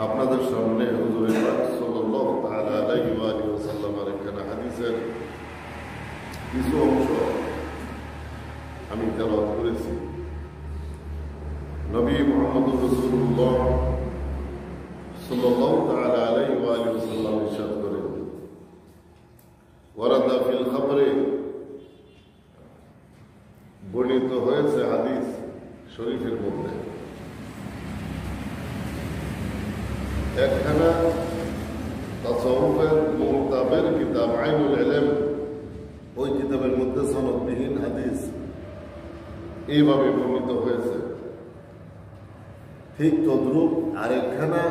আপনাদের সামনে হুজুর পাক সাল্লাল্লাহু তাআলা আলাইহি ওয়া আলিহি ওয়াসাল্লামের একখানা হাদিসের কিছু অংশ আমি তেলাওয়াত করেছি। নবী মুহাম্মদুর রাসূলুল্লাহ সাল্লাল্লাহু তাআলা আলাইহি ওয়া আলিহি ওয়াসাল্লাম ইরশাদ করেন, ওয়ারাদা ফিল খবরে, বর্ণিত হয়েছে হাদিস শরীফের মধ্যে একখানা তাসাউফের মুতাবের কিতাব আইনুল ইলম, ওই কিতাবের মধ্যে সনদবিহীন হাদিস এইভাবে বর্ণিত হয়েছে। ঠিক তদ্রূপ আরেকখানা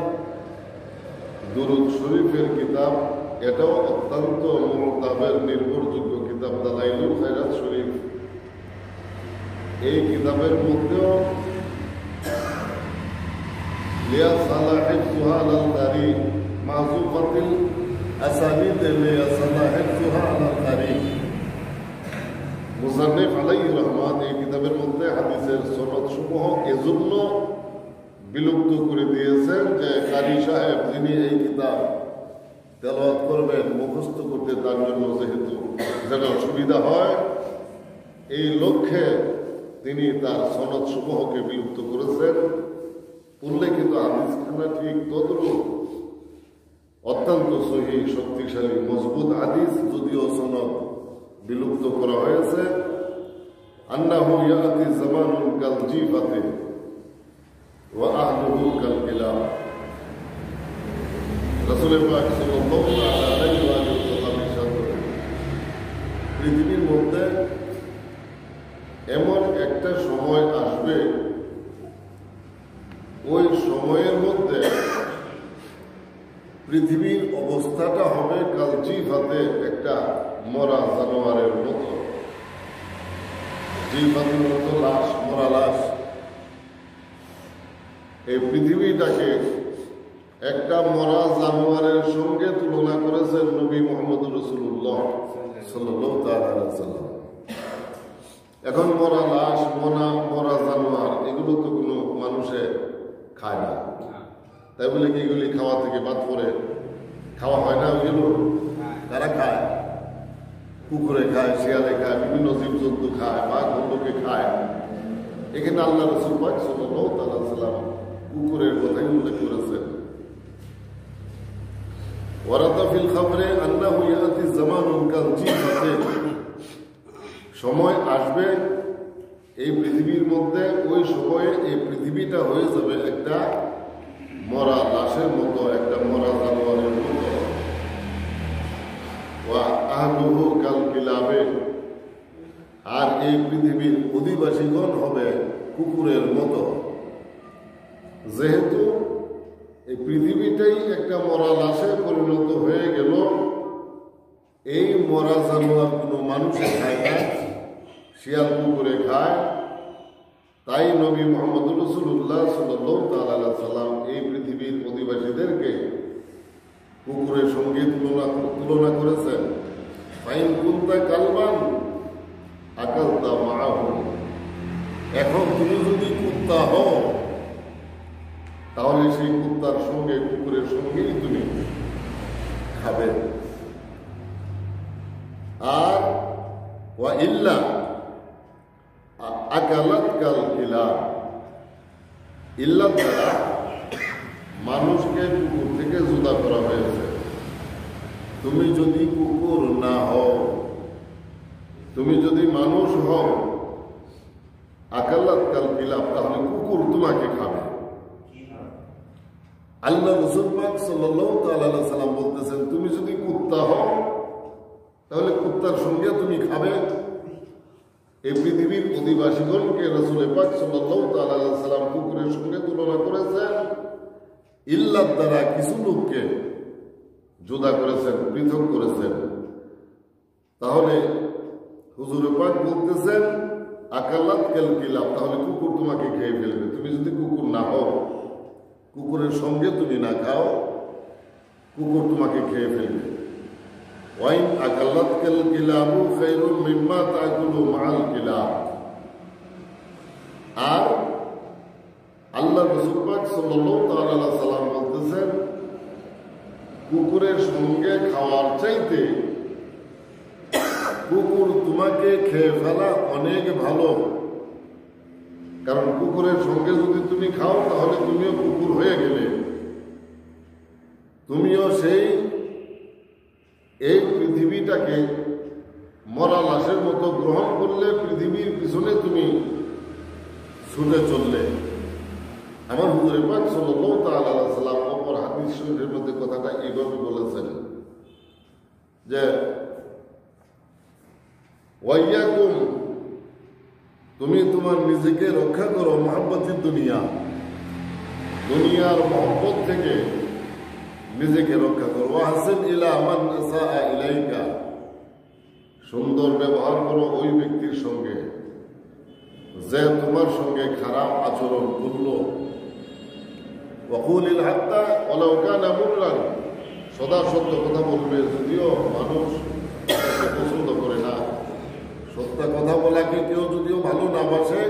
দুরূদ শরীফের কিতাব, এটাও অত্যন্ত মুতাবের নির্ভরযোগ্য কিতাব, দালাইলুল খায়রাত শরীফ। এই কিতাবের মধ্যেও মুসান্নিফ আলাইহির রহমান এই কিতাবের মধ্যে হাদিসের সনদ সমূহ এজন্য বিলুপ্ত করে দিয়েছেন যে কারি সাহেব যিনি এই কিতাব তেলাওয়াত করবেন, মুখস্থ করতে তার জন্য যেহেতু যেন সুবিধা হয়, এই লক্ষ্যে তিনি তার সনদ সমূহকে বিলুপ্ত করেছেন। উল্লেখিত হাদিসখানা ঠিক তদ্রূপ অত্যন্ত সহিহ, শক্তিশালী, মজবুত হাদিস, যদিও সনদ বিলুপ্ত করা হয়েছে। আন্নাহু ইয়াতি জামানুন কাল জিফাতি ওয়া আহলুহু কাল কিলাব। রাসূল পাক সাল্লাল্লাহু আলাইহি ওয়া সাল্লাম ইরশাদ করেন, পৃথিবীর মধ্যে এমন একটা সময় আসবে, ওই সময়ের মধ্যে পৃথিবীর অবস্থাটা হবে কাল জিফাতে, একটা মরা জানোয়ারের মতো। জিফাতের মতো লাশ, মরা লাশ। এই পৃথিবীটাকে একটা মরা জানোয়ারের সঙ্গে তুলনা করেছেন নবী মুহাম্মদুর রাসূলুল্লাহ সাল্লাল্লাহু তাআলা আলাইহি ওয়াসাল্লাম। এখন মরা লাশ, মরা জানোয়ার, এগুলো তো কোনো মানুষে খায় না, তাই বলে কি এগুলি খাওয়া থেকে বাদ করে খাওয়া হয় না? ওইগুলো তারা খায়, কুকুরে খায়, শিয়ালে খায়, বিভিন্ন জীবজন্তু খায়, বাঘ ভাল্লুকে খায়। এখানে আল্লাহ রাসূল পাক সাল্লাল্লাহু তাআলা আলাইহি ওয়াসাল্লাম কুকুরের কথাই উল্লেখ করেছেন। ওয়ারাদা ফিল খবরে আন্নাহু ইয়াতি জামানুন কাল জিফাতি, সময় আসবে এই পৃথিবীর মধ্যে, ওই সময়ে এই পৃথিবীটা হয়ে যাবে একটা মরা লাশের মতো, একটা মরা জানোয়ারের মতো। ওয়া আহলুহু কাল কিলাবে, আর এই পৃথিবীর অধিবাসীগণ হবে কুকুরের মতো। যেহেতু এই পৃথিবীটাই একটা মরা লাশে পরিণত হয়ে গেল, এই মরা জানোয়ার কোনো মানুষে খায় না, শিয়াল কুকুরে খায়। তাই নবী মুহাম্মদুর রাসূলুল্লাহ সাল্লাল্লাহু তাআলা আলাইহি ওয়াসাল্লাম এই পৃথিবীর অধিবাসীদেরকে কুকুরের সঙ্গে তুলনা করেছেন। ফাইন কুনতা কালবান আকালতা মাআহু, এখন তুমি যদি কুত্তা হও তাহলে সেই কুত্তার সঙ্গে, কুকুরের সঙ্গেই তুমি খাবে। আর ওয়া ইল্লা আকালাত কাল কিলাব, ইল্লা দ্বারা মানুষকে কুকুর থেকে জুদা করা হয়েছে। তুমি যদি কুকুর না হও, তুমি যদি মানুষ হও, আকালাত কাল কিলাব, তাহলে কুকুর তোমাকে খাবে। আল্লাহ রাসূল পাক সাল্লাল্লাহু তাআলা আলাইহি সাল্লাম বলতেছেন, তুমি যদি কুত্তা হও তাহলে কুত্তার সঙ্গে তুমি খাবে। এই পৃথিবীর অধিবাসীগণকে রাসূল পাক সাল্লাল্লাহু তাআলা আলাইহি সাল্লাম কুকুরের সঙ্গে তুলনা করেছেন, ইল্লাত দ্বারা কিছু লোককে জুদা করেছেন, পৃথক করেছেন। তাহলে হুজুর পাক বলতেছেন আকালাত কাল কিলাব, তাহলে কুকুর তোমাকে খেয়ে ফেলবে। তুমি যদি কুকুর না হও, কুকুরের সঙ্গে তুমি না খাও, কুকুর তোমাকে খেয়ে ফেলবে। ওয়াইন আকালাত কাল কিলাবু খায়রুম মিম্মা তাকুলু মাআল কিলাব। আর আল্লাহ রাসূল পাক সাল্লাল্লাহু তাআলা আলাইহি সাল্লাম বলতেছেন, কুকুরের সঙ্গে খাওয়ার চাইতে কুকুর তোমাকে খেয়ে ফেলা অনেক ভালো। কারণ কুকুরের সঙ্গে যদি তুমি খাও তাহলে তুমিও কুকুর হয়ে গেলে, তুমিও সেই এই পৃথিবীটাকে মরা লাশের মতো গ্রহণ করলে, পৃথিবীর পিছনে তুমি ছুটে চললে। আমার হুজুর পাক সাল্লাল্লাহু তাআলা আলাইহি সাল্লাম অপর হাদিস শরীফের মধ্যে কথাটা এইভাবে বলেছেন যে ওয়াইয়াকুম, তুমি তোমার নিজেকে রক্ষা করো মহব্বতের দুনিয়া, দুনিয়ার মহব্বত থেকে নিজেকে রক্ষা করো। ওয়াহসিন ইলা মান আসাআ ইলাইকা, সুন্দর ব্যবহার করো ওই ব্যক্তির সঙ্গে যে তোমার সঙ্গে খারাপ আচরণ করলো। ওয়াকুলিল হাক্কা ওয়ালাউ কানা মুররান, সদা সত্য কথা বলবে যদিও মানুষ তাকে পছন্দ করে না। সত্য কথা বলাকে কেউ যদিও ভালো না বাসে,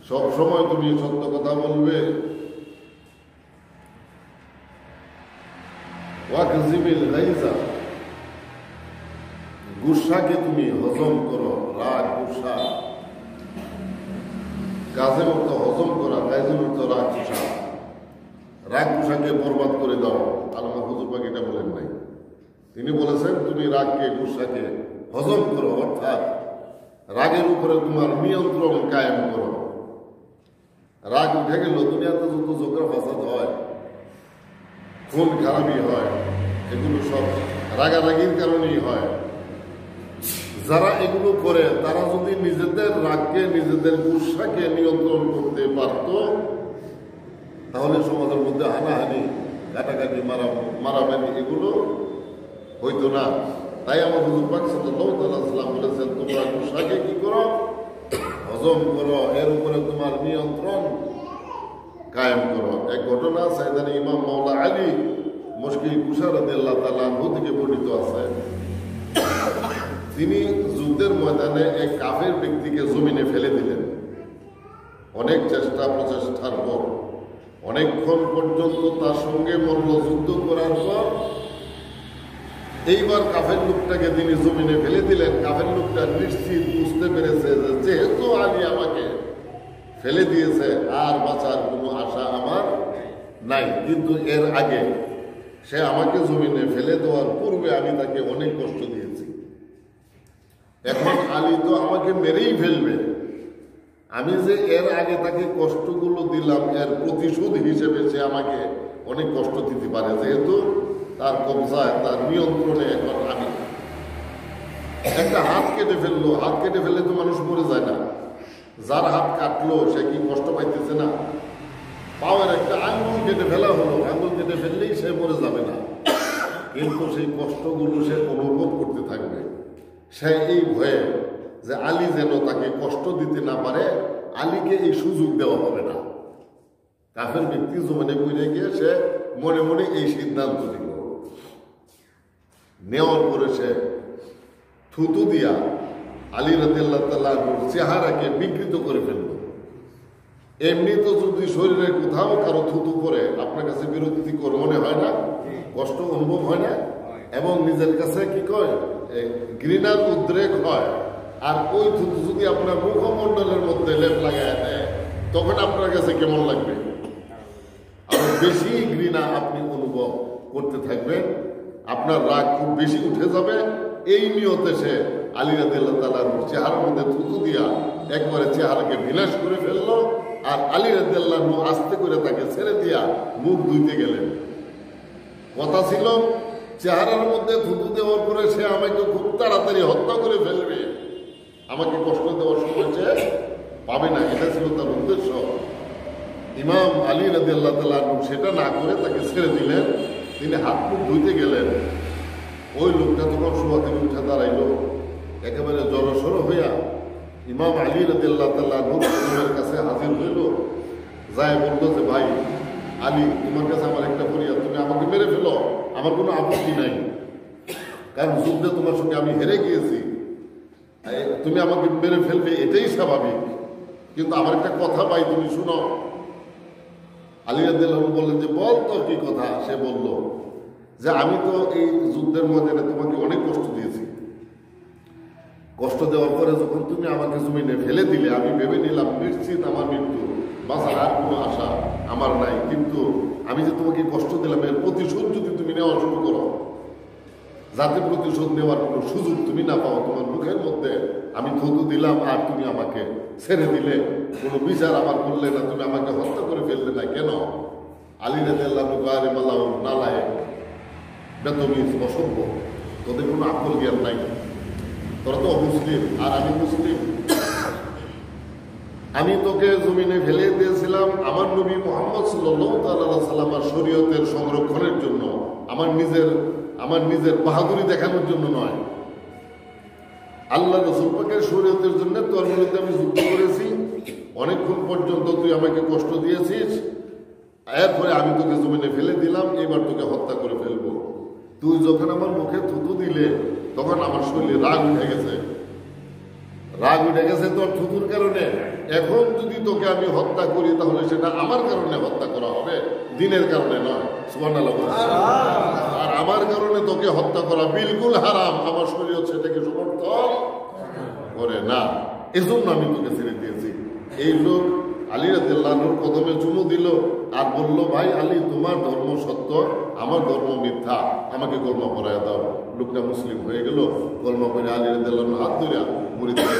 সব সময় তুমি সত্য কথা বলবে। ওয়াকজিবিল গাইজা, গুসাকে তুমি হজম করো। রাগ গুসা, কাজের মতো হজম করা, গাইজের মতো রাগ গুসা। রাগ গুসাকে বরবাদ করে দাও। আল্লাহ হুজুর পাক এটা বলেন নাই, তিনি বলেছেন তুমি রাগকে গুসাকে হজম করো, অর্থাৎ রাগের উপরে তোমার নিয়ন্ত্রণ কায়েম করো। রাগ উঠে গেল, দুনিয়াতে যত ঝগড়া ফাসাদ হয়, খুন খারাপি হয়, এগুলো সব রাগারাগির কারণেই হয়। যারা এগুলো করে তারা যদি নিজেদের রাগকে, নিজেদের গুসাকে নিয়ন্ত্রণ করতে পারত, তাহলে সমাজের মধ্যে হানাহানি, কাটাকাটি, মারামারি এগুলো হইতো না। তাই আমার হুজুর পাক সাল্লাল্লাহু আলাইহি ওয়াসাল্লাম বলেছেন, তোমরা গুসাকে কি করো? হজম করো, এর উপরে তোমার নিয়ন্ত্রণ কায়েম করো। এক ঘটনা সাইয়েদানা ইমাম মাওলা আলী মুশকিল কুশা রাদিয়াল্লাহু তাআলা আনহু থেকে বর্ণিত আছে। তিনি যুদ্ধের ময়দানে এক কাফের ব্যক্তিকে জমিনে ফেলে দিলেন। অনেক চেষ্টা প্রচেষ্টার পর, অনেকক্ষণ পর্যন্ত তার সঙ্গে মল্লযুদ্ধ করার পর এইবার কাফের লোকটাকে তিনি জমিনে ফেলে দিলেন। কাফের লোকটা নিশ্চিত বুঝতে পেরেছে যে যেহেতু আলী আমাকে ফেলে দিয়েছে, আর বাঁচার কোনো আশা আমার নাই। কিন্তু এর আগে সে আমাকে জমিনে ফেলে দেওয়ার পূর্বে আমি তাকে অনেক কষ্ট দিয়েছি। এখন আলী তো আমাকে মেরেই ফেলবে, আমি যে এর আগে তাকে কষ্টগুলো দিলাম, এর প্রতিশোধ হিসেবে সে আমাকে অনেক কষ্ট দিতে পারে, যেহেতু তার কবজায়, তার নিয়ন্ত্রণে এখন আমি। একটা হাত কেটে ফেললো, হাত কেটে ফেললে তো মানুষ মরে যায় না। যার হাত কাটলো সে কি কষ্ট পাইতেছে না? পাওয়ার একটা আঙ্গুল কেটে ফেলা হলো, আঙ্গুল কেটে ফেললেই সে মরে যাবে না, কিন্তু সেই কষ্টগুলো সে অনুভব করতে থাকবে। সে এই ভয়ে যে আলী যেন তাকে কষ্ট দিতে না পারে, আলীকে এই সুযোগ দেওয়া হবে না। কাফের ব্যক্তি জমিনে বইরে গিয়ে সে মনে মনে এই সিদ্ধান্ত নিল। নেওয়ার পরে সে থুতু দিয়া আলী রাদিয়াল্লাহু তাআলা চেহারাকে বিকৃত করে ফেলল। এমনি তো যদি শরীরে কোথাও কারো থুতু করে আপনার কাছে বিরক্তিকর মনে হয় না? কষ্ট অনুভব হয় না, এবং নিজের কাছে কি কয় ঘৃণার উদ্রেক হয়। আর ওই থুতু যদি আপনার মুখমণ্ডলের মধ্যে লেপ লাগায় দেয় তখন আপনার কাছে কেমন লাগবে? আরো বেশি ঘৃণা আপনি অনুভব করতে থাকবেন, আপনার রাগ খুব বেশি উঠে যাবে। এই নিয়তে সে আলী রাদিয়াল্লাহু তাআলার চেহারার মধ্যে থুতু দিয়া একবারে চেহারাকে বিনাশ করে ফেললো। আর আলী রাদিয়াল্লাহু আস্তে করে তাকে ছেড়ে দিয়া মুখ ধুইতে গেলেন। কথা ছিল চেহারার মধ্যে থুতু দেওয়ার পরে সে আমাকে খুব তাড়াতাড়ি হত্যা করে ফেলবে, আমাকে কষ্ট দেওয়ার সময় সে পাবে না, এটা ছিল তার উদ্দেশ্য। ইমাম আলী রাদিয়াল্লাহু তাআলা সেটা না করে তাকে ছেড়ে দিলেন। তিনি হাত মুখ ধুইতে গেলেন। ওই লোকটা তখন শোয়া থেকে উঠে দাঁড়াইল, একেবারে জড়সড় হইয়া ইমাম আলী রাদিয়াল্লাহু তাআলা নূরের কাছে হাজির হইল। যায় বলল যে ভাই আলী, তোমার কাছে আমার একটা ফরিয়াদ, তুমি আমাকে মেরে ফেলো, আমার কোনো আপত্তি নাই, কারণ যুদ্ধে তোমার সঙ্গে আমি হেরে গিয়েছি, তুমি আমাকে মেরে ফেলবে এটাই স্বাভাবিক, কিন্তু আমার একটা কথা ভাই তুমি শুনো। আলী রাদিয়াল্লাহু বললেন যে বল তোর কি কথা। সে বলল যে আমি তো এই যুদ্ধের ময়দানে তোমাকে অনেক কষ্ট দিয়েছি, কষ্ট দেওয়ার পরে যখন তুমি আমাকে জমিনে ফেলে দিলে আমি ভেবে নিলাম নিশ্চিত আমার মৃত্যু, বাঁচার আর কোনো আশা আমার নাই। কিন্তু আমি যে তোমাকে কষ্ট দিলাম এর প্রতিশোধ যদি তুমি নেওয়া শুরু করো, যাতে প্রতিশোধ নেওয়ার কোনো সুযোগ তুমি না পাও, তোমার মুখের মধ্যে আমি থুতু দিলাম আর তুমি আমাকে ছেড়ে দিলে, কোনো বিচার আমার করলে না, তুমি আমাকে হত্যা করে ফেললে না কেন? আলী রাদিয়াল্লাহু তাআলা নালায়ে বেতমিজ অসভ্য, তোদের কোনো আকল জ্ঞান নাই, তোরা তো অমুসলিম আর আমি মুসলিম। আমি তোকে জমিনে ফেলে দিয়েছিলাম আমার নবী মুহাম্মদ সাল্লাল্লাহু তাআলা আলাইহি সাল্লামের শরীয়তের সংরক্ষণের জন্য, আমার নিজের বাহাদুরি দেখানোর জন্য নয়। আল্লাহ রাসূল পাকের শরীয়তের জন্য তোর বিরুদ্ধে আমি যুদ্ধ করেছি, অনেকক্ষণ পর্যন্ত তুই আমাকে কষ্ট দিয়েছিস, এরপরে আমি তোকে জমিনে ফেলে দিলাম, এবার তোকে হত্যা করে ফেলবো। তুই যখন আমার মুখে থুতু দিলে তখন আমার শরীরে রাগ উঠে গেছে, রাগ উঠে গেছে তোর থুতুর কারণে। এখন যদি তোকে আমি হত্যা করি তাহলে সেটা আমার কারণে হত্যা করা হবে, দিনের কারণে নয়। সুবহানাল্লাহ। আর আমার কারণে তোকে হত্যা করা বিলকুল হারাম, আমার শরীয়ত সেটাকে সমর্থন করে না, এজন্য আমি তোকে ছেড়ে দিয়েছি। এই লোক আলী রাদিয়াল্লাহুর কদমে চুমু দিল আর বলল, ভাই আলী, তোমার ধর্ম সত্য, আমার ধর্ম মিথ্যা, আমাকে কলমা পড়ায় দাও। লোকটা মুসলিম হয়ে গেল, কলমা পড়ে আলী রাদিয়াল্লাহু হাত ধরে মুড়ি দিয়ে।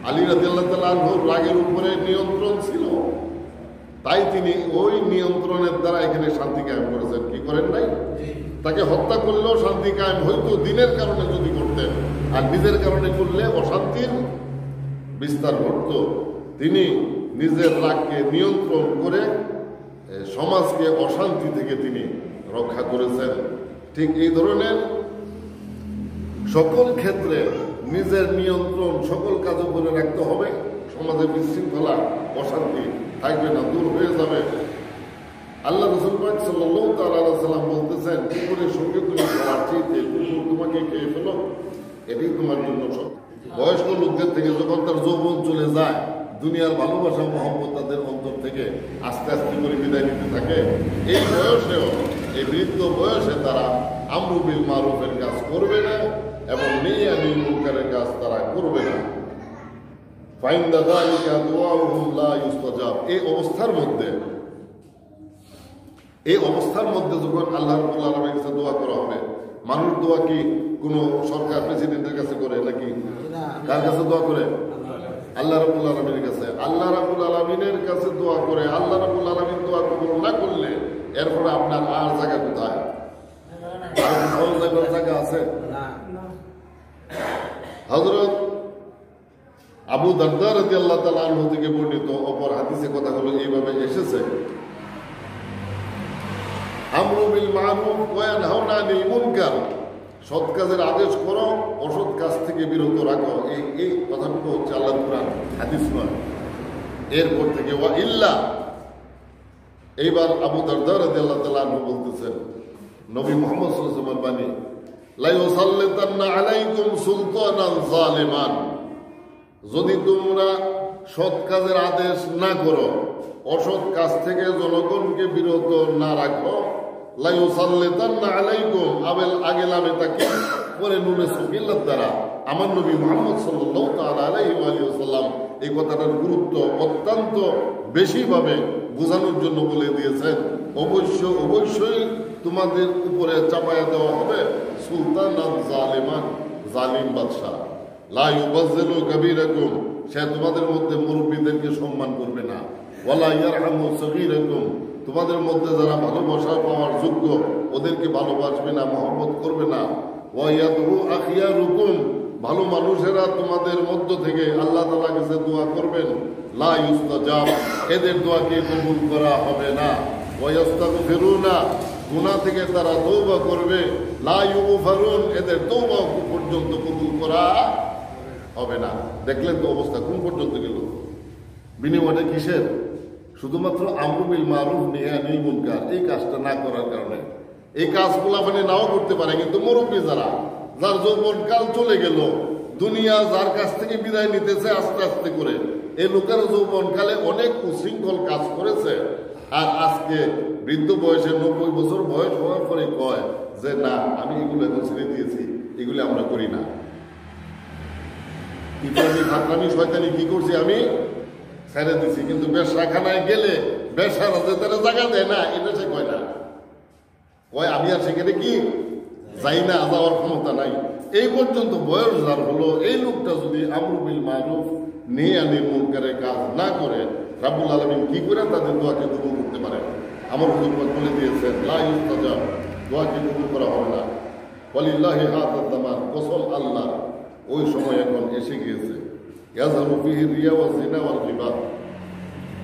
আলী রাদিয়াল্লাহু তাআলার রাগের উপরে নিয়ন্ত্রণ ছিল, তাই তিনি ওই নিয়ন্ত্রণের দ্বারা এখানে শান্তি কায়েম করেছেন। কি করেন নাই? তাকে হত্যা করলেও শান্তি কায়েম হইতো দিনের কারণে যদি করতেন, আর নিজের কারণে করলে অশান্তির বিস্তার ঘটত। তিনি নিজের রাগকে নিয়ন্ত্রণ করে সমাজকে অশান্তি থেকে তিনি রক্ষা করেছেন। ঠিক এই ধরনের সকল ক্ষেত্রে নিজের নিয়ন্ত্রণ সকল কাজে করে রাখতে হবে, সমাজে বিশৃঙ্খলা অশান্তি থাকবে না, দূর হয়ে যাবে। আল্লাহ রাসূল পাক সাল্লাল্লাহু তাআলা আলাইহি সাল্লাম বলতেছেন, কুকুরের সঙ্গে তুমি খাওয়ার চাইতে কুকুর তোমাকে খেয়ে ফেলো, এটাই তোমার জন্য সব। বয়স্ক লোকদের থেকে যখন তার যৌবন চলে যায়, দুনিয়ার ভালোবাসা মহব্বত তাদের অন্তর থেকে আস্তে আস্তে করে বিদায় নিতে থাকে। এই বয়সেও, এই বৃদ্ধ বয়সে তারা আমরু বিল মারুফের কাজ করবে না এবং নেই আনিল মুনকারের কাজ তারা করবে না। ফাইন্দা যালিকা দুআউহুম লা ইউস্তাজাব। এই অবস্থার মধ্যে যখন আল্লাহ রাব্বুল আলামিনের কাছে দোয়া করা হবে, মানুষ দোয়া কি কোনো সরকার প্রেসিডেন্টের কাছে করে নাকি? কার কাছে দোয়া করে? আল্লাহ রাব্বুল আলামিনের কাছে। আল্লাহ রাব্বুল আলামিনের কাছে দোয়া করে আল্লাহ রাব্বুল আলামিন দোয়া কবুল না করলে এরপরে আপনার আর জায়গা কোথায়? আর জায়গা আছে? হযরত আবু দারদা রাদিয়াল্লাহু তাআলা আনহু থেকে বর্ণিত অপর হাদিসে কথাগুলো এইভাবে এসেছে, আমরু বিল মারুফ ওয়া ইয়ানহাউনা আনিল মুনকার, সৎ কাজের আদেশ করো, অসৎ কাজ থেকে বিরত রাখো। এই কথাটুকু হচ্ছে আল্লাহর কোরআন, হাদিস নয়। এরপর থেকে ওয়া ইল্লা, এইবার আবু দারদা রাদিয়াল্লাহু তাআলা আনহু বলতেছেন, নবী মুহাম্মদ সাল্লাল্লাহু আলাইহি ওয়াসাল্লাম বাণী, লা ইউসাল্লিতান্না আলাইকুম সুলতানান যালিমান, যদি তোমরা সৎ কাজের আদেশ না করো, অসৎ কাজ থেকে জনগণকে বিরত না রাখো, লা ইউসাল্লিতান্না আলাইকুম আবেল আগেলামে তাকে পরে নুনে সুকিল্লার দ্বারা আমার নবী মুহাম্মদ সাল্লাল্লাহু তাআলা আলাইহি ওয়া সাল্লাম এই কথাটার গুরুত্ব অত্যন্ত বেশিভাবে বোঝানোর জন্য বলে দিয়েছেন। অবশ্যই তোমাদের উপরে চাপায়া দেওয়া হবে সুলতান জালিমান, জালিম বাদশাহ। লা ইউবাজ্জিলু কাবীরাকুম, সে তোমাদের মধ্যে মুরব্বীদেরকে সম্মান করবে না। ওয়ালা ইয়ারহামু সগীরাকুম, তোমাদের মধ্যে যারা ভালোবাসা পাওয়ার যোগ্য ওদেরকে ভালোবাসবে না, মহব্বত করবে না। ওয়া ইয়াদউ আখিয়ারুকুম, ভালো মানুষেরা তোমাদের মধ্য থেকে আল্লাহ তাআলার কাছে দোয়া করবেন। লা ইউস্তাজাব, এদের দোয়াকে কবুল করা হবে না। ওয়া ইস্তাগফিরুনা, গুনাহ থেকে তারা তওবা করবে। লা ইউগফারুন, এদের তওবা পর্যন্ত কবুল করা হবে না। দেখলেন তো অবস্থা কোন পর্যন্ত গেল? বিনিময়টা কিসের? শুধুমাত্র আমরু বিল মারুফ নিয়ে আনিল মুনকার, এই কাজটা না করার কারণে। এই কাজগুলো মানে নাও করতে পারে, কিন্তু মুরব্বী যার যৌবনকাল চলে গেল, দুনিয়া যার কাছ থেকে বিদায় নিতেছে আস্তে আস্তে করে, এই লোকের যৌবনকালে অনেক উশৃঙ্খল কাজ করেছে, আর আজকে বৃদ্ধ বয়সে 90 বছর বয়স হওয়ার পরে কয় যে না, আমি এগুলো এখন ছেড়ে দিয়েছি, এগুলো আমরা করি না। ইফরামি ফাকরামি শয়তানি কি করছি আমি ছেড়ে দিছি, কিন্তু বেশ্যাখানায় গেলে বেশ্যারা যে তারা জায়গা দেয় না, এটা সে কয় না, কয় আমি আর সেখানে কি যাই না, যাওয়ার ক্ষমতা নাই। এই পর্যন্ত বয়স যার হলো, এই লোকটা যদি আমরু বিল মারুফ নিয়ে আনিল মুনকারের কাজ না করে, রাব্বুল আলামিন কি করে তাদের দোয়াকে কবুল করতে পারে? আমার হুজুর বলে দিয়েছেন লা ইউস্তাজাব, দোয়াকে কবুল করা হবে না। ওয়ালিল্লাহি হাযাল জামান, কসম আল্লাহ, ওই সময় এখন এসে গিয়েছে। ইয়াযহারু ফীহি রিয়া ওয়া জিনা ওয়াল গীবাত,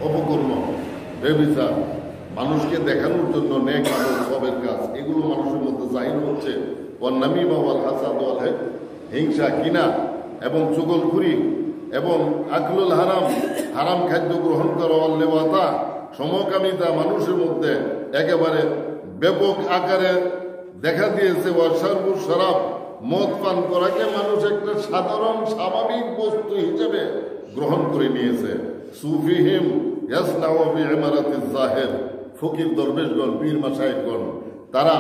অপকর্ম, ব্যভিচার, মানুষকে দেখানোর জন্য নেক আমল সবের কাজ, এগুলো মানুষের মধ্যে জাহির হচ্ছে। ওয়ান নামিমা ওয়াল হাসাদ ওয়াল হিকদ, হিংসা, কিনা এবং চুগলখুরি এবং আকলুল হারাম, হারাম খাদ্য গ্রহণ করা, ওয়াল লিওয়াতা, সমকামিতা মানুষের মধ্যে একেবারে ব্যাপক আকারে দেখা দিয়েছে। ওয়া শারবু শরাব, মদ পান করাকে মানুষ একটা সাধারণ স্বাভাবিক বস্তু হিসেবে গ্রহণ করে নিয়েছে। সুফিহিম ইয়াসনাউ বিইমারাতিজ জাহির, ফকির দরবেশগণ, পীর মাশায়েখগণ, তারা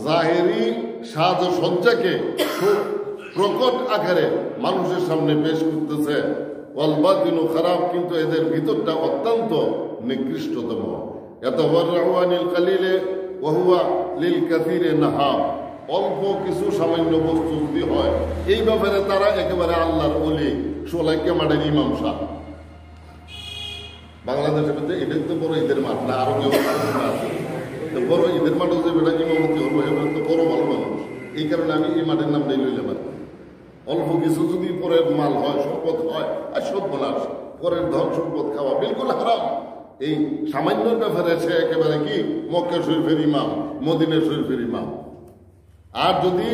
জাহেরি সাজসজ্জাকে খুব প্রকট আকারে মানুষের সামনে পেশ করতেছে। ওয়াল বাতিনু খারাপ, কিন্তু এদের ভিতরটা অত্যন্ত নিকৃষ্টতম। ইয়াতাওয়াররাউ আনিল কালিলে ওয়া হুয়া লিল কাসীরি নাহাব, অল্প কিছু সামান্য বস্তু যদি হয়, এই ব্যাপারে তারা একেবারে আল্লাহর ওলি, সোলাইকে মাঠের ইমাম সাহেব। বাংলাদেশের মধ্যে এটাই তো বড় ঈদের মাঠ না, আরো কেউ আছে বড় ঈদের মাঠও যে বেটা ইমামতি হবো, এবার তো বড় ভালো মানুষ। এই কারণে আমি এই মাঠের নামটাই লইলাম। অল্প কিছু যদি পরের মাল হয়, সম্পদ হয়, আর সর্বনাশ, পরের ধন সম্পদ খাওয়া বিলকুল হারাম। এই সামান্য ব্যাপারে সে একেবারে কি মক্কা শরীফের ইমাম, মদিনা শরীফের ইমাম। আর যদি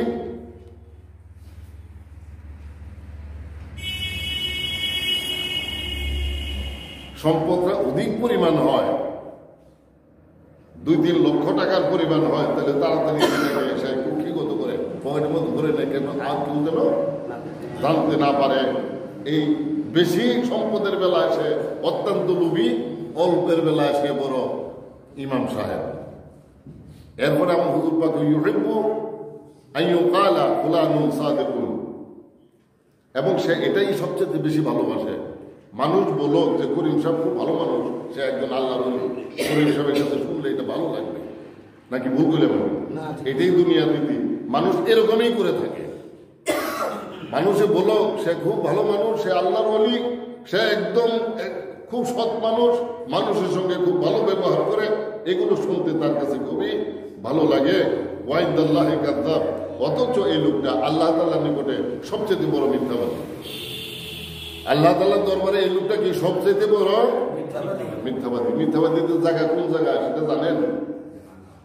সম্পদটা অধিক পরিমাণ হয়, 2-3 লক্ষ টাকার পরিমাণ হয়, তাহলে তাড়াতাড়ি এসে কুক্ষিগত করে পকেটের মধ্যে ধরে নেয়, কেন আর কেউ যেন জানতে না পারে। এই বেশি সম্পদের বেলায় সে অত্যন্ত লোভী, অল্পের বেলায় সে বড় ইমাম সাহেব। এরপরে আমার হুজুর পাক ইউহিব্বু আইয়ুকালা ফুলানুন সাদিকুন, এবং সে এটাই সবচেয়ে বেশি ভালোবাসে, মানুষ বলো যে করিম সাহেব খুব ভালো মানুষ, সে একজন আল্লাহর ওলি, করিম সাহেবের কাছে শুনলে এটা ভালো লাগবে, নাকি ভুল করে বলবে? এটাই দুনিয়ার রীতি, মানুষ এরকমই করে থাকে। মানুষে বলো সে খুব ভালো মানুষ, সে আল্লাহর ওলি, সে একদম খুব সৎ মানুষ, মানুষের সঙ্গে খুব ভালো ব্যবহার করে, এগুলো শুনতে তার কাছে খুবই ভালো লাগে। ওয়াইদাল্লাহি কাযযাব, অথচ এই লোকটা আল্লাহ তাআলার নিকটে সবচেয়ে বড় মিথ্যাবাদী। আল্লাহ তাআলার দরবারে এই লোকটা কি সবচেয়ে বড় মিথ্যাবাদী। মিথ্যাবাদীদের জায়গা কোন জায়গা সেটা জানেন?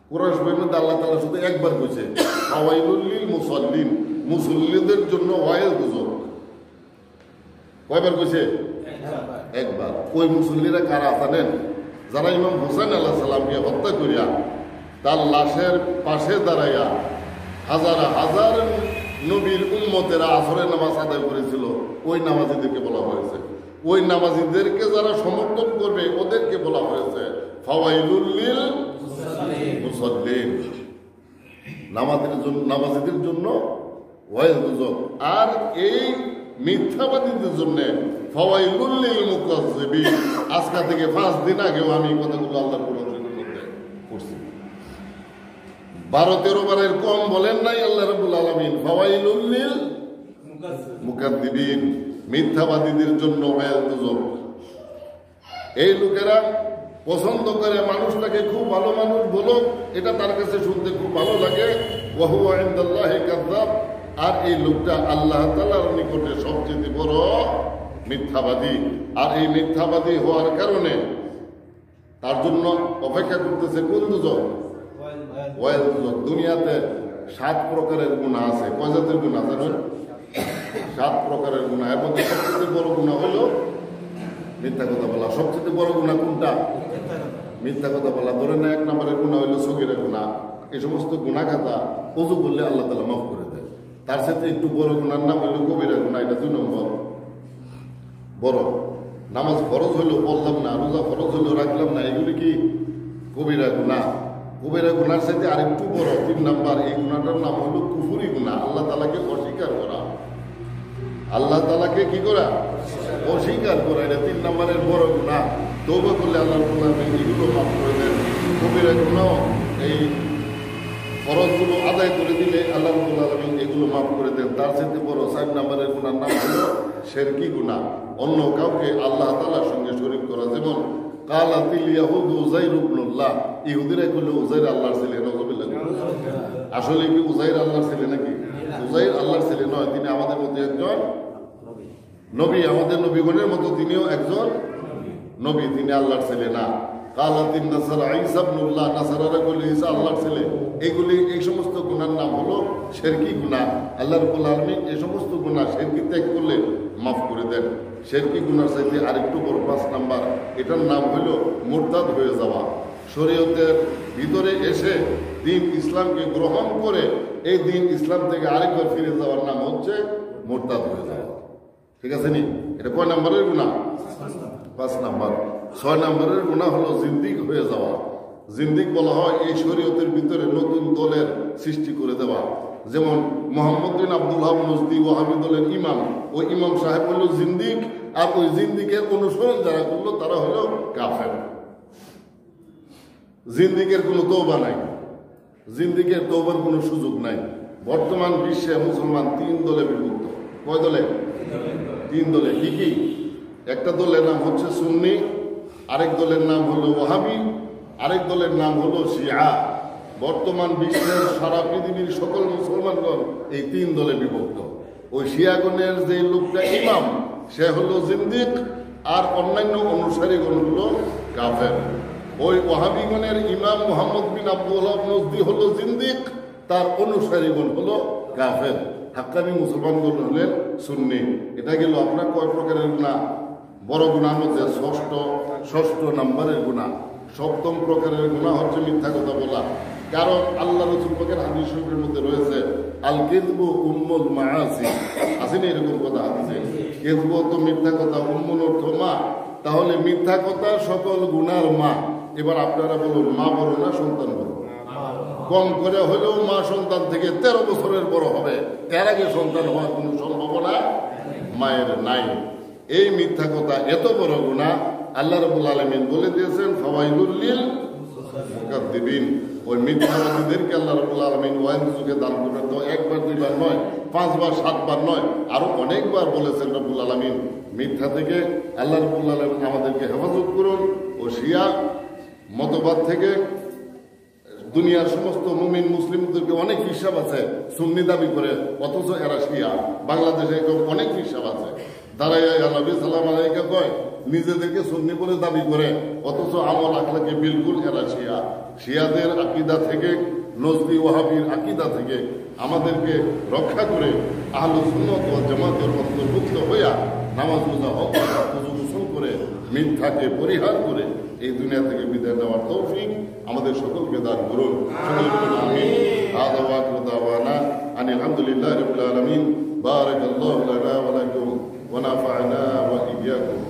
কোরআন শরীফের মধ্যে আল্লাহ তাআলা শুধু একবার কইছে, ফাওয়াইলুল লিল মুসাল্লিন, মুসল্লিদের জন্য ওয়াইল দুজক। কয়বার কইছে? একবার। ওই মুসল্লিরা কারা জানেন? যারা ইমাম হোসেন আলাইহিস সালামকে হত্যা করিয়া তার লাশের পাশে দাঁড়াইয়া হাজার হাজার নবীর উম্মতেরা আসরের নামাজ আদায় করেছিল, ওই নামাজীদেরকে বলা হয়েছে। ওই নামাজীদেরকে যারা সমর্থন করবে ওদেরকে বলা হয়েছে ফাওয়াইলুল লিল মুসাল্লিন, নামাজীদের জন্য ওয়াইল দুজক, আর এই মিথ্যাবাদীদের জন্য ফাওয়াইলুল লিল মুকাজ্জিবিন। আজকে থেকে 5 দিন আগেও আমি কথাগুলো আল্লাহর কোরআনের মধ্যে পড়ছি। 12-13 বারের কম বলেন নাই আল্লাহ রাব্বুল আলামিন ফাওয়াইলুল লিল মুকাজ্জিবিন, মিথ্যাবাদীদের জন্য ওয়াইল দুজক। এই লোকেরা পছন্দ করে মানুষটাকে খুব ভালো মানুষ বলো, এটা তার কাছে শুনতে খুব ভালো লাগে। ওয়া হুয়া ইনদাল্লাহি কাযযাব, আর এই লোকটা আল্লাহ তাআলার নিকটে সবচেয়ে বড় মিথ্যাবাদী। আর এই মিথ্যাবাদী হওয়ার কারণে তার জন্য অপেক্ষা করতেছে কোন দুজক? ওয়াইল দুজক। দুনিয়াতে 7 প্রকারের গুনাহ আছে। কয় জাতের গুনাহ জানেন? 7 প্রকারের গুনাহ। এর মধ্যে সবচেয়ে বড় গুনাহ হলো মিথ্যা কথা বলা। সবচেয়ে বড় গুনাহ কোনটা? মিথ্যা কথা বলা। ধরেন না, 1 নম্বরের গুনাহ হলো সগীরা গুনাহ। এই সমস্ত গুনাহ খাতা ওযু করলে আল্লাহ তাআলা মাফ করে দেয়। তার সাথে একটু বড় গুনার নাম হলো কবিরা গুনাহ, এটা 2 নম্বর বড়। নামাজ ফরজ হলো পড়লাম না, রোজা ফরজ হলো রাখলাম না, এগুলি কি কবিরা গুনাহ। কবিরা গুনার সাথে আরেকটু বড় 3 নম্বর, এই গুনাহটার নাম হলো কুফরি গুনাহ, আল্লাহ তাআলাকে অস্বীকার করা। আল্লাহ তাআলাকে কি করা? অস্বীকার করা। এটা 3 নম্বরের বড় গুনাহ। তওবা করলে আল্লাহ রাব্বুল আলামিন এগুলো মাফ করে দেন। কবিরা গুনাহ এই ফরজগুলো আদায় করে দিলে আল্লাহ রাব্বুল আলামিন এগুলো মাফ করে দেন। তার সাথে বড় 4 নম্বরের গুনার নাম হলো শিরকি গুনাহ, অন্য কাউকে আল্লাহ তাআলার সঙ্গে শরীক করা। যেমন কালাতিল ইয়াহুদ উযাইর ইবনুল্লাহ, ইহুদিরা কইল উযাইর আল্লাহর ছেলে। নাউযুবিল্লাহ। আসলে কি উযাইর আল্লাহর ছেলে নাকি? উযাইর আল্লাহর ছেলে নয়, তিনি আমাদের মধ্যে একজন নবী। আমাদের নবীগণের মতো তিনিও একজন নবী, তিনি আল্লাহর ছেলে না। কালাতিন নাসারা ঈসা ইবনুল্লাহ, নাসারারা কইল ঈসা আল্লাহর ছেলে। এগুলি এই সমস্ত গুনার নাম হলো শিরকি গুনাহ। আল্লাহ রাব্বুল আলামিন এই সমস্ত গুনাহ শিরকি ত্যাগ করলে মাফ করে দেন। শিরকি গুনার চাইতে আরেকটু বড় 5 নাম্বার, এটার নাম হলো মুরতাদ হয়ে যাওয়া। শরীয়তের ভিতরে এসে দিন ইসলামকে গ্রহণ করে এই দিন ইসলাম থেকে আরেকবার ফিরে যাওয়ার নাম হচ্ছে মুরতাদ হয়ে যাওয়া। ঠিক আছে নি? এটা কয় নম্বরের গুনাহ? 5 নাম্বার। 6 নম্বরের গুনাহ হলো জিন্দিক হয়ে যাওয়া। জিন্দিক বলা হয় এই শরীয়তের ভিতরে নতুন দলের সৃষ্টি করে দেওয়া। যেমন মোহাম্মদ বিন আব্দুল ওয়াহাব নজদি ওয়াহাবি দলের ইমাম, ওই ইমাম সাহেব হলো জিন্দিক, আর ওই জিন্দিকের অনুসরণ যারা করলো তারা হলো কাফের। জিন্দিকের কোনো তওবা নাই, জিন্দিকের তওবার কোনো সুযোগ নাই। বর্তমান বিশ্বে মুসলমান 3 দলে বিভক্ত। কয় দলে? 3 দলে। কি কি? একটা দলের নাম হচ্ছে সুন্নি, আরেক দলের নাম হলো ওয়াহাবি, আরেক দলের নাম হলো শিয়া। বর্তমান বিশ্বের সারা পৃথিবীর সকল মুসলমানগণ এই 3 দলে বিভক্ত। ওই শিয়াগণের যে লোকটা ইমাম, সে হলো জিন্দিক, আর অন্যান্য অনুসারীগণ হলো কাফের। ওই ওয়াহাবিগণের ইমাম মুহাম্মদ বিন আব্দুল ওয়াহাব নজদি হলো জিন্দিক, তার অনুসারীগণ হলো কাফের। হাক্কানি মুসলমানগণ হলেন সুন্নি। এটা গেল আপনার কয় প্রকারের গুনাহ? বড় গুনার মধ্যে ষষ্ঠ নম্বরের গুনাহ। 7ম প্রকারের গুনাহ হচ্ছে মিথ্যা কথা বলা। কারণ আল্লাহ রাসূল পাকের হাদিস শরীফের মধ্যে রয়েছে আল কিযবু উম্মুল মাআসি। আছে না এরকম কথা হাদিসে? কিযবু তো মিথ্যা কথা, উম্মুল অর্থ মা। তাহলে মিথ্যা কথা সকল গুনার মা। এবার আপনারা বলুন, মা বড় না সন্তান বড়? কম করে হলেও মা সন্তান থেকে 13 বছরের বড় হবে, এর আগে সন্তান হওয়ার কোনো সম্ভাবনা মায়ের নাই। এই মিথ্যা কথা এত বড় গুনাহ, আল্লাহ রাব্বুল আলামিন বলে দিয়েছেন ফাওয়াইলুল লিল মুকাদ্দিবিন। ওই মিথ্যাবাদীদেরকে আল্লাহ রাব্বুল আলামিন ওয়াইল যুগে দান করে। তো 1 বার 2 বার নয়, 5 বার 7 বার নয়, আরো অনেকবার বলেছেন রাব্বুল আলামিন। মিথ্যা থেকে আল্লাহ রাব্বুল আলামিন আমাদেরকে হেফাজত করুন। ও শিয়া মতবাদ থেকে দুনিয়ার সমস্ত মুমিন মুসলিমদেরকে অনেক হিসাব আছে, সুন্নি দাবি করে, অথচ এরা শিয়া। বাংলাদেশে অনেক হিসাব আছে, দাঁড়াইয়া নবী সাল্লাল্লাহু আলাইহি কয় নিজেদেরকে সুন্নি বলে দাবি করে, অথচ আমল আখলাকে বিলকুল এরা শিয়া। শিয়াদের আকীদা থেকে, নজদি ওয়াহাবির আকীদা থেকে আমাদেরকে রক্ষা করে আহলুস সুন্নাত ওয়াল জামাতের অন্তর্ভুক্ত হইয়া নামাজ রোজা হক ওযু গোসল করে মিথ্যাকে পরিহার করে এই দুনিয়া থেকে বিদায় নেওয়ার তৌফিক আমাদের সকলকে দান করুন। সকলকে আমিন। হাযা ওয়া আখিরু দাওয়ানা আনিল হামদুলিল্লাহি রাব্বিল আলামিন। বারাকাল্লাহু লানা ওয়া লাকুম ওয়া নাফা'না ওয়া ইয়্যাকুম।